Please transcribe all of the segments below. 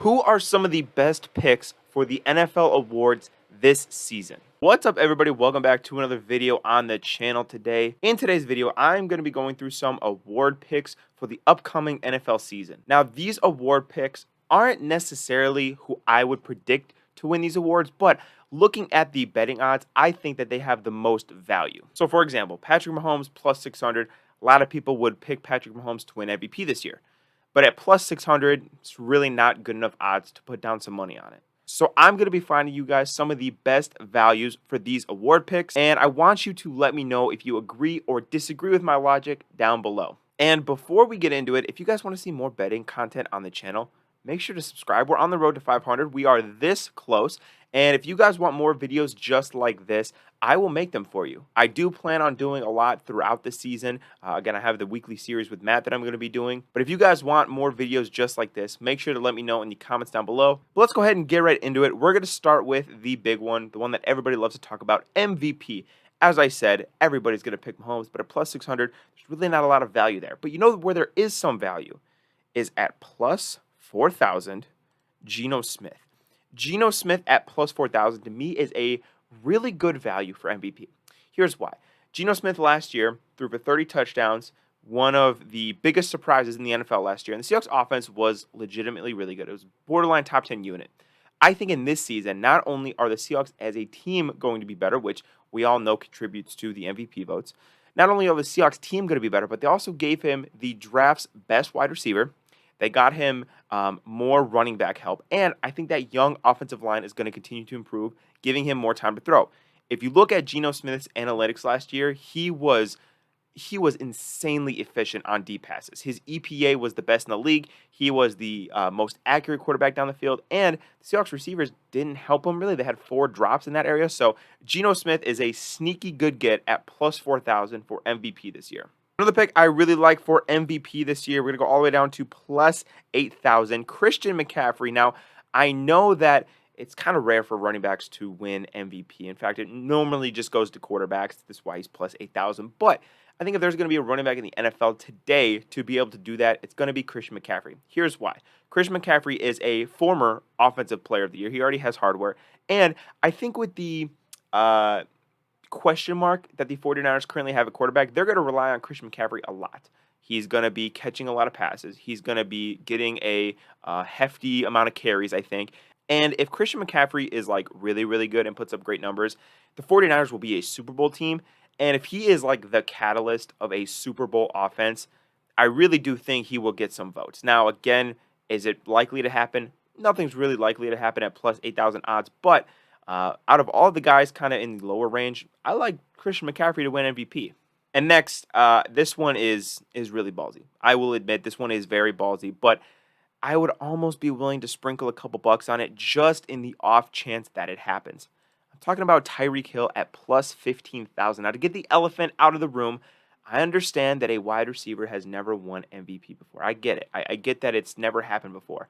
Who are some of the best picks for the NFL awards this season? What's up, everybody? Welcome back to another video on the channel today. In today's video, I'm going to be going through some award picks for the upcoming NFL season. Now, these award picks aren't necessarily who I would predict to win these awards, but looking at the betting odds, I think that they have the most value. So, for example, Patrick Mahomes plus 600, a lot of people would pick Patrick Mahomes to win MVP this year. But at plus 600, it's really not good enough odds to put down some money on it. So I'm going to be finding you guys some of the best values for these award picks. And I want you to let me know if you agree or disagree with my logic down below. And before we get into it, if you guys want to see more betting content on the channel, make sure to subscribe. We're on the road to 500. We are this close. And if you guys want more videos just like this, I will make them for you. I do plan on doing a lot throughout the season. Again, I have the weekly series with Matt that I'm going to be doing. But if you guys want more videos just like this, make sure to let me know in the comments down below. But let's go ahead and get right into it. We're going to start with the big one, the one that everybody loves to talk about, MVP. As I said, everybody's going to pick Mahomes, but at plus 600, there's really not a lot of value there. But you know where there is some value is at plus 4,000, Geno Smith. Geno Smith at plus 4,000 to me is a really good value for MVP. Here's why. Geno Smith last year threw for 30 touchdowns, one of the biggest surprises in the NFL last year. And the Seahawks offense was legitimately really good. It was borderline top 10 unit. I think in this season, not only are the Seahawks as a team going to be better, which we all know contributes to the MVP votes, not only are the Seahawks team going to be better, but they also gave him the draft's best wide receiver. They got him more running back help. And I think that young offensive line is going to continue to improve, giving him more time to throw. If you look at Geno Smith's analytics last year, he was insanely efficient on deep passes. His EPA was the best in the league. He was the most accurate quarterback down the field. And the Seahawks receivers didn't help him really. They had 4 drops in that area. So Geno Smith is a sneaky good get at plus 4,000 for MVP this year. Another pick I really like for MVP this year, we're going to go all the way down to plus 8,000, Christian McCaffrey. Now, I know that it's kind of rare for running backs to win MVP. In fact, it normally just goes to quarterbacks. That's why he's plus 8,000. But I think if there's going to be a running back in the NFL today to be able to do that, it's going to be Christian McCaffrey. Here's why. Christian McCaffrey is a former offensive player of the year. He already has hardware. And I think with the question mark that the 49ers currently have at quarterback, they're going to rely on Christian McCaffrey a lot. He's going to be catching a lot of passes. He's going to be getting a hefty amount of carries, I think. And if Christian McCaffrey is like really, really good and puts up great numbers, the 49ers will be a Super Bowl team. And if he is like the catalyst of a Super Bowl offense, I really do think he will get some votes. Now, again, is it likely to happen? Nothing's really likely to happen at plus 8,000 odds, but out of all the guys kind of in the lower range, I like Christian McCaffrey to win MVP. And next, this one is really ballsy. I will admit this one is very ballsy, but I would almost be willing to sprinkle a couple bucks on it just in the off chance that it happens. I'm talking about Tyreek Hill at plus 15,000. Now, to get the elephant out of the room, I understand that a wide receiver has never won MVP before. I get it. I get that it's never happened before.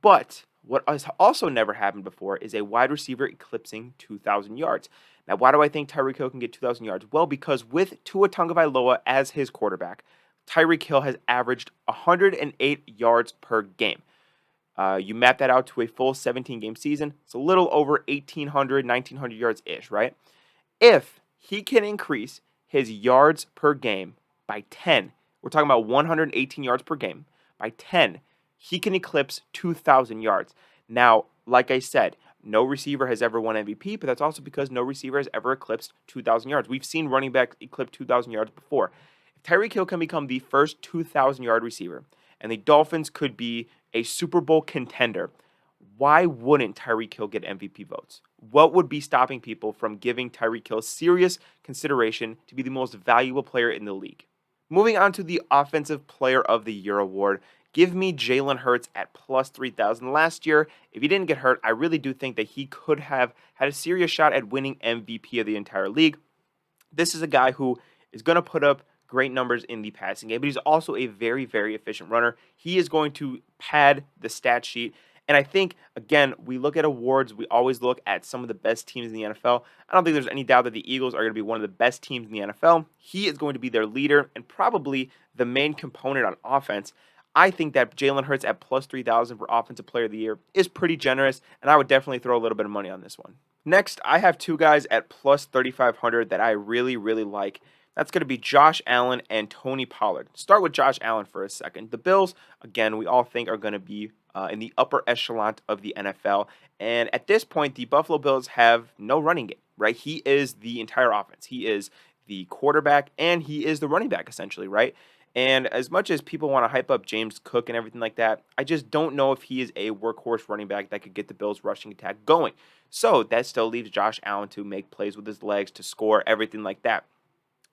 But what has also never happened before is a wide receiver eclipsing 2,000 yards. Now, why do I think Tyreek Hill can get 2,000 yards? Well, because with Tua Tagovailoa as his quarterback, Tyreek Hill has averaged 108 yards per game. You map that out to a full 17-game season. It's a little over 1,800, 1,900 yards-ish, right? If he can increase his yards per game by 10, we're talking about 118 yards per game, by 10, he can eclipse 2,000 yards. Now, like I said, no receiver has ever won MVP, but that's also because no receiver has ever eclipsed 2,000 yards. We've seen running backs eclipse 2,000 yards before. If Tyreek Hill can become the first 2,000-yard receiver, and the Dolphins could be a Super Bowl contender, why wouldn't Tyreek Hill get MVP votes? What would be stopping people from giving Tyreek Hill serious consideration to be the most valuable player in the league? Moving on to the Offensive Player of the Year award, give me Jalen Hurts at plus 3,000. Last year, if he didn't get hurt, I really do think that he could have had a serious shot at winning MVP of the entire league. This is a guy who is going to put up great numbers in the passing game, but he's also a very, very efficient runner. He is going to pad the stat sheet. And I think, again, we look at awards, we always look at some of the best teams in the NFL. I don't think there's any doubt that the Eagles are going to be one of the best teams in the NFL. He is going to be their leader and probably the main component on offense. I think that Jalen Hurts at plus 3,000 for Offensive Player of the Year is pretty generous, and I would definitely throw a little bit of money on this one. Next, I have two guys at plus 3,500 that I really, really like. That's going to be Josh Allen and Tony Pollard. Start with Josh Allen for a second. The Bills, again, we all think are going to be in the upper echelon of the NFL. And at this point, the Buffalo Bills have no running game, right? He is the entire offense. He is the quarterback and he is the running back, essentially, right? And as much as people want to hype up James Cook and everything like that, I just don't know if he is a workhorse running back that could get the Bills' rushing attack going. So that still leaves Josh Allen to make plays with his legs, to score, everything like that.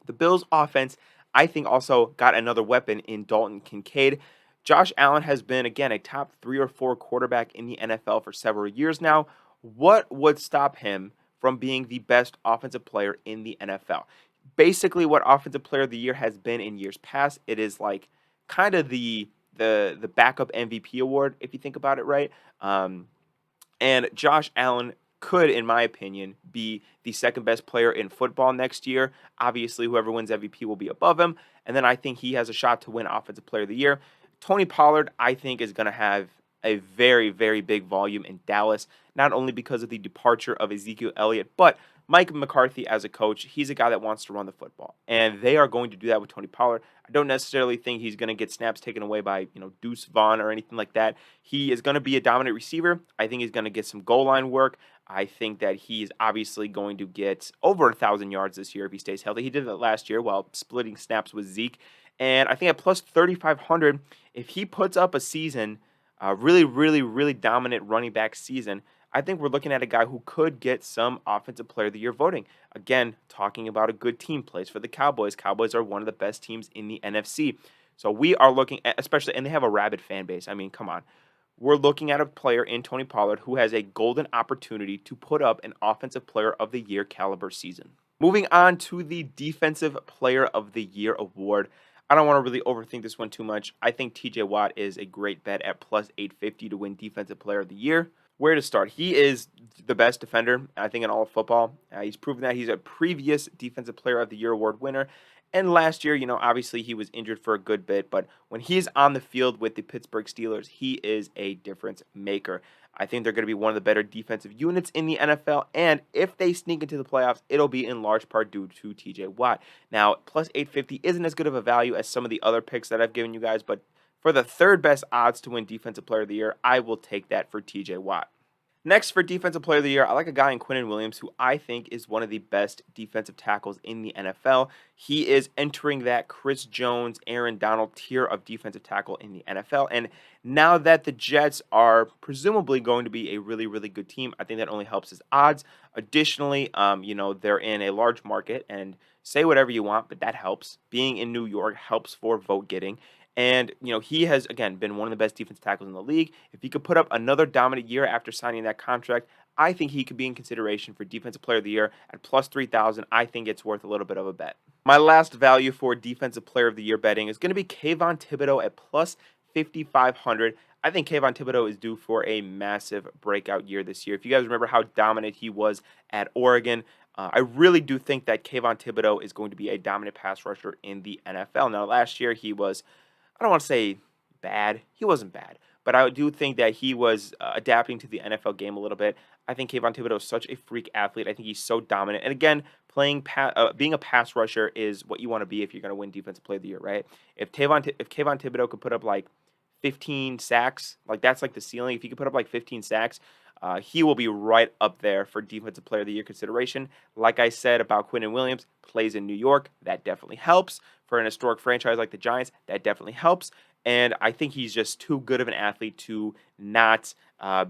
The Bills' offense, I think, also got another weapon in Dalton Kincaid. Josh Allen has been, again, a top 3 or 4 quarterback in the NFL for several years now. What would stop him from being the best offensive player in the NFL? Basically, what Offensive Player of the Year has been in years past, it is like kind of the backup MVP award, if you think about it, right? And Josh Allen could, in my opinion, be the second best player in football next year. Obviously, whoever wins MVP will be above him. And then I think he has a shot to win Offensive Player of the Year. Tony Pollard, I think, is going to have a very, very big volume in Dallas, not only because of the departure of Ezekiel Elliott, but Mike McCarthy as a coach, he's a guy that wants to run the football. And they are going to do that with Tony Pollard. I don't necessarily think he's going to get snaps taken away by, Deuce Vaughn or anything like that. He is going to be a dominant receiver. I think he's going to get some goal line work. I think that he's obviously going to get over 1,000 yards this year if he stays healthy. He did that last year while splitting snaps with Zeke. And I think at plus 3,500, if he puts up a season, a really, really, really dominant running back season, I think we're looking at a guy who could get some Offensive Player of the Year voting. Again, talking about a good team, plays for the Cowboys. Cowboys are one of the best teams in the NFC. So we are looking at, especially, and they have a rabid fan base. I mean, come on. We're looking at a player in Tony Pollard who has a golden opportunity to put up an Offensive Player of the Year caliber season. Moving on to the Defensive Player of the Year award. I don't want to really overthink this one too much. I think TJ Watt is a great bet at plus 850 to win Defensive Player of the Year. Where to start? He is the best defender, I think, in all of football. He's proven that. He's a previous Defensive Player of the Year award winner. And last year, obviously he was injured for a good bit, but when he's on the field with the Pittsburgh Steelers, he is a difference maker. I think they're going to be one of the better defensive units in the NFL, and if they sneak into the playoffs, it'll be in large part due to TJ Watt. Now, plus 850 isn't as good of a value as some of the other picks that I've given you guys, but for the third best odds to win Defensive Player of the Year, I will take that for TJ Watt. Next, for Defensive Player of the Year, I like a guy in Quinnen Williams who I think is one of the best defensive tackles in the NFL. He is entering that Chris Jones, Aaron Donald tier of defensive tackle in the NFL. And now that the Jets are presumably going to be a really, really good team, I think that only helps his odds. Additionally, they're in a large market, and say whatever you want, but that helps. Being in New York helps for vote getting. And, he has, again, been one of the best defensive tackles in the league. If he could put up another dominant year after signing that contract, I think he could be in consideration for Defensive Player of the Year at plus 3,000. I think it's worth a little bit of a bet. My last value for Defensive Player of the Year betting is going to be Kayvon Thibodeaux at plus 5,500. I think Kayvon Thibodeaux is due for a massive breakout year this year. If you guys remember how dominant he was at Oregon, I really do think that Kayvon Thibodeaux is going to be a dominant pass rusher in the NFL. Now, last year he was, I don't want to say bad. He wasn't bad. But I do think that he was adapting to the NFL game a little bit. I think Kayvon Thibodeaux is such a freak athlete. I think he's so dominant. And again, being a pass rusher is what you want to be if you're going to win Defensive Player of the Year, right? If Kayvon Thibodeaux could put up like 15 sacks, like that's like the ceiling. If he could put up like 15 sacks, he will be right up there for Defensive Player of the Year consideration. Like I said about Quinnen Williams, plays in New York. That definitely helps. For an historic franchise like the Giants, that definitely helps. And I think he's just too good of an athlete to not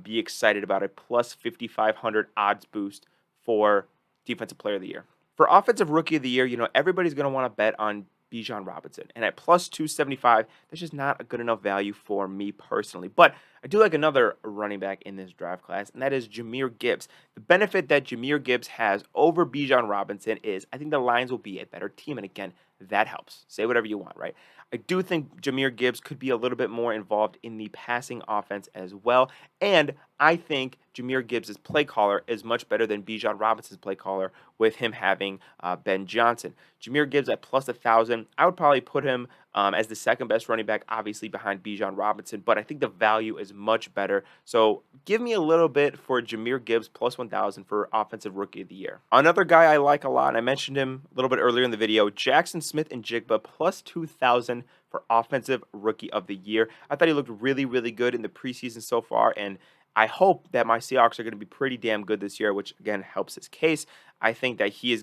be excited about a plus 5,500 odds boost for Defensive Player of the Year. For Offensive Rookie of the Year, everybody's going to want to bet on Bijan Robinson. And at plus 275, that's just not a good enough value for me personally. But I do like another running back in this draft class, and that is Jahmyr Gibbs. The benefit that Jahmyr Gibbs has over Bijan Robinson is I think the Lions will be a better team. And again, that helps. Say whatever you want, right? I do think Jahmyr Gibbs could be a little bit more involved in the passing offense as well. And I think Jahmyr Gibbs' play caller is much better than Bijan Robinson's play caller with him having Ben Johnson. Jahmyr Gibbs at plus 1,000. I would probably put him as the second best running back, obviously behind Bijan Robinson, but I think the value is much better. So give me a little bit for Jahmyr Gibbs plus 1,000 for Offensive Rookie of the Year. Another guy I like a lot, and I mentioned him a little bit earlier in the video, Jackson Smith-Njigba plus 2,000 for Offensive Rookie of the Year. I thought he looked really, really good in the preseason so far, and I hope that my Seahawks are going to be pretty damn good this year, which again helps his case. I think that his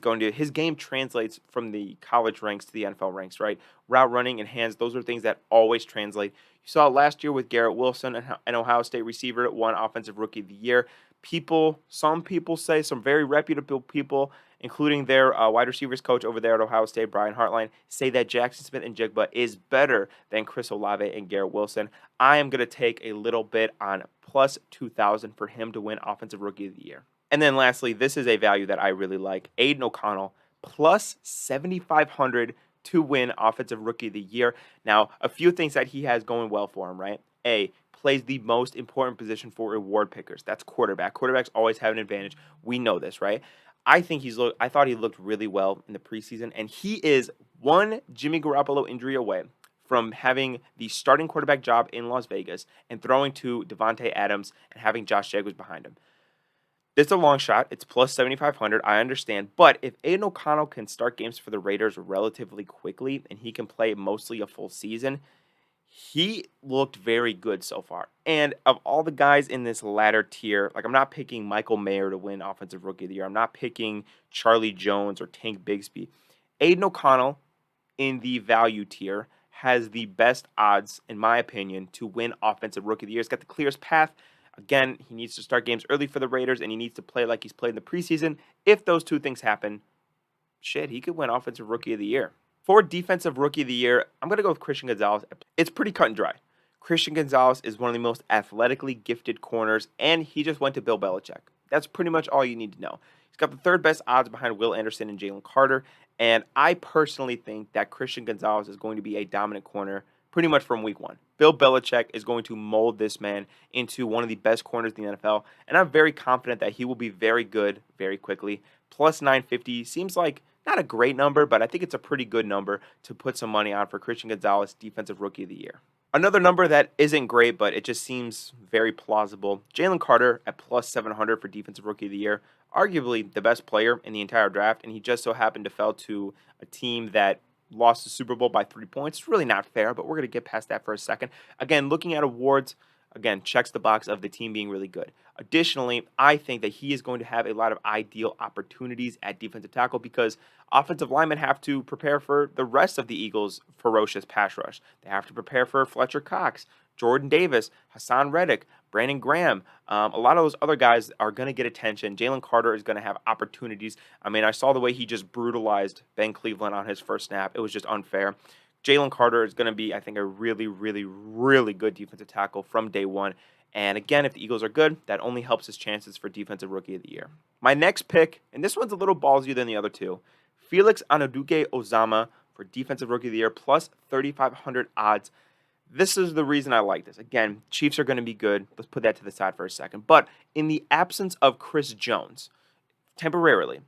game translates from the college ranks to the NFL ranks, right? Route running and hands, those are things that always translate. You saw it last year with Garrett Wilson, an Ohio State receiver, won Offensive Rookie of the Year. Some people say, some very reputable people, including their wide receivers coach over there at Ohio State, Brian Hartline, say that Jackson Smith-Njigba is better than Chris Olave and Garrett Wilson. I am going to take a little bit on plus 2,000 for him to win Offensive Rookie of the Year. And then lastly, this is a value that I really like. Aiden O'Connell, plus 7,500 to win Offensive Rookie of the Year. Now, a few things that he has going well for him, right? A, plays the most important position for reward pickers. That's quarterback. Quarterbacks always have an advantage. We know this, right? I thought he looked really well in the preseason, and he is one Jimmy Garoppolo injury away from having the starting quarterback job in Las Vegas and throwing to Devontae Adams and having Josh Jacobs behind him. It's a long shot. It's plus 7,500. I understand. But if Aiden O'Connell can start games for the Raiders relatively quickly and he can play mostly a full season, he looked very good so far. And of all the guys in this latter tier, like I'm not picking Michael Mayer to win Offensive Rookie of the Year. I'm not picking Charlie Jones or Tank Bigsby. Aiden O'Connell in the value tier has the best odds, in my opinion, to win Offensive Rookie of the Year. He's got the clearest path. Again, he needs to start games early for the Raiders, and he needs to play like he's played in the preseason. If those two things happen, shit, he could win Offensive Rookie of the Year. For Defensive Rookie of the Year, I'm going to go with Christian Gonzalez. It's pretty cut and dry. Christian Gonzalez is one of the most athletically gifted corners, and he just went to Bill Belichick. That's pretty much all you need to know. He's got the third best odds behind Will Anderson and Jalen Carter, and I personally think that Christian Gonzalez is going to be a dominant corner pretty much from week one. Bill Belichick is going to mold this man into one of the best corners in the NFL, and I'm very confident that he will be very good very quickly. Plus 950 seems like not a great number, but I think it's a pretty good number to put some money on for Christian Gonzalez, Defensive Rookie of the Year. Another number that isn't great, but it just seems very plausible, Jalen Carter at plus 700 for Defensive Rookie of the Year. Arguably the best player in the entire draft, and he just so happened to fell to a team that lost the Super Bowl by 3 points. It's really not fair, but we're going to get past that for a second. Again, looking at awards, again, checks the box of the team being really good. Additionally, I think that he is going to have a lot of ideal opportunities at defensive tackle because offensive linemen have to prepare for the rest of the Eagles' ferocious pass rush. They have to prepare for Fletcher Cox, Jordan Davis, Hassan Reddick, Brandon Graham. A lot of those other guys are going to get attention. Jalen Carter is going to have opportunities. I mean, I saw the way he just brutalized Ben Cleveland on his first snap. It was just unfair. Jalen Carter is going to be, I think, a really, really, really good defensive tackle from day one. And again, if the Eagles are good, that only helps his chances for Defensive Rookie of the Year. My next pick, and this one's a little ballsier than the other two, Felix Anudike-Uzomah for Defensive Rookie of the Year, plus 3,500 odds. This is the reason I like this. Again, Chiefs are going to be good. Let's put that to the side for a second. But in the absence of Chris Jones, temporarily,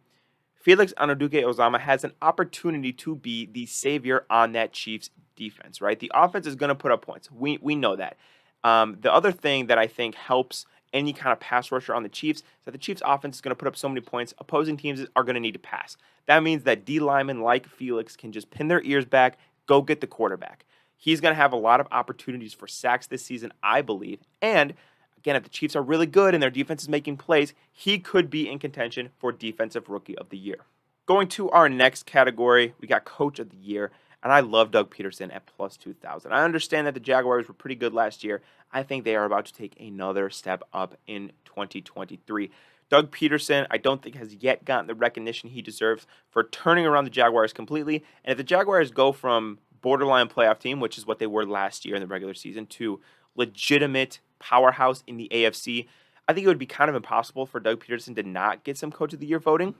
Felix Anudike-Uzomah has an opportunity to be the savior on that Chiefs defense, right? The offense is going to put up points. We know that. The other thing that I think helps any kind of pass rusher on the Chiefs is that the Chiefs offense is going to put up so many points, opposing teams are going to need to pass. That means that D linemen like Felix can just pin their ears back, go get the quarterback. He's going to have a lot of opportunities for sacks this season, I believe. And again, if the Chiefs are really good and their defense is making plays, he could be in contention for Defensive Rookie of the Year. Going to our next category, we got Coach of the Year, and I love Doug Peterson at plus 2,000. I understand that the Jaguars were pretty good last year. I think they are about to take another step up in 2023. Doug Peterson, I don't think has yet gotten the recognition he deserves for turning around the Jaguars completely. And if the Jaguars go from borderline playoff team, which is what they were last year in the regular season, to legitimate powerhouse in the AFC, I think it would be kind of impossible for Doug Peterson to not get some Coach of the Year voting,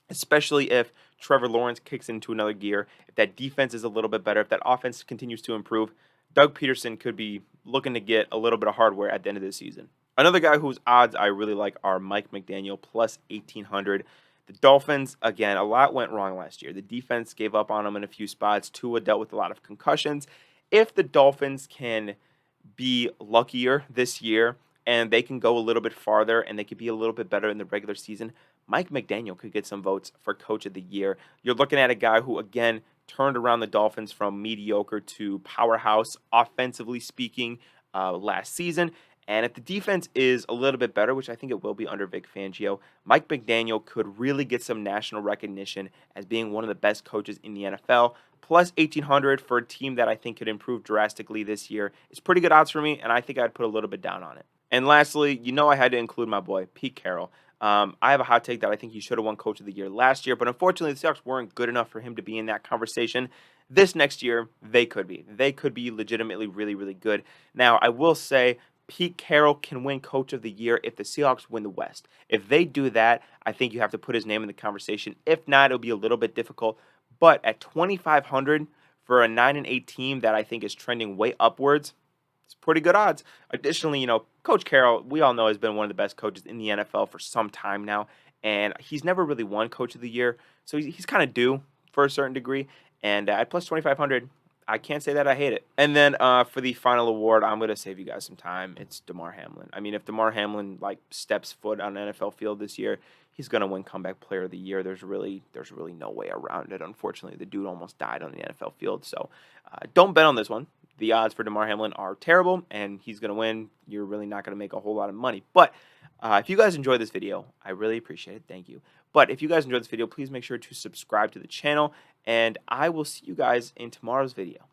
especially if Trevor Lawrence kicks into another gear, if that defense is a little bit better, if that offense continues to improve. Doug Peterson could be looking to get a little bit of hardware at the end of this season. Another guy whose odds I really like are Mike McDaniel plus 1800. The Dolphins, again, a lot went wrong last year. The defense gave up on them in a few spots. Tua dealt with a lot of concussions. If the Dolphins can be luckier this year and they can go a little bit farther and they could be a little bit better in the regular season, Mike McDaniel could get some votes for coach of the year. You're looking at a guy who, again, turned around the Dolphins from mediocre to powerhouse, offensively speaking, last season. And if the defense is a little bit better, which I think it will be under Vic Fangio, Mike McDaniel could really get some national recognition as being one of the best coaches in the NFL. Plus 1800 for a team that I think could improve drastically this year is pretty good odds for me, and I think I'd put a little bit down on it. And lastly, I had to include my boy, Pete Carroll. I have a hot take that I think he should have won Coach of the Year last year, but unfortunately, the Seahawks weren't good enough for him to be in that conversation. This next year, they could be. They could be legitimately really, really good. Now, I will say Pete Carroll can win Coach of the Year if the Seahawks win the West. If they do that, I think you have to put his name in the conversation. If not, it'll be a little bit difficult. But at 2,500 for a 9-8 team that I think is trending way upwards, it's pretty good odds. Additionally, Coach Carroll, we all know, has been one of the best coaches in the NFL for some time now, and he's never really won Coach of the Year, so he's kind of due for a certain degree. And at plus 2,500, I can't say that I hate it. And then for the final award, I'm going to save you guys some time. It's Damar Hamlin. I mean, if Damar Hamlin steps foot on an NFL field this year, he's going to win Comeback Player of the Year. There's really no way around it. Unfortunately, the dude almost died on the NFL field. So don't bet on this one. The odds for Damar Hamlin are terrible, and he's going to win. You're really not going to make a whole lot of money. But if you guys enjoyed this video, I really appreciate it. Thank you. But if you guys enjoyed this video, please make sure to subscribe to the channel, and I will see you guys in tomorrow's video.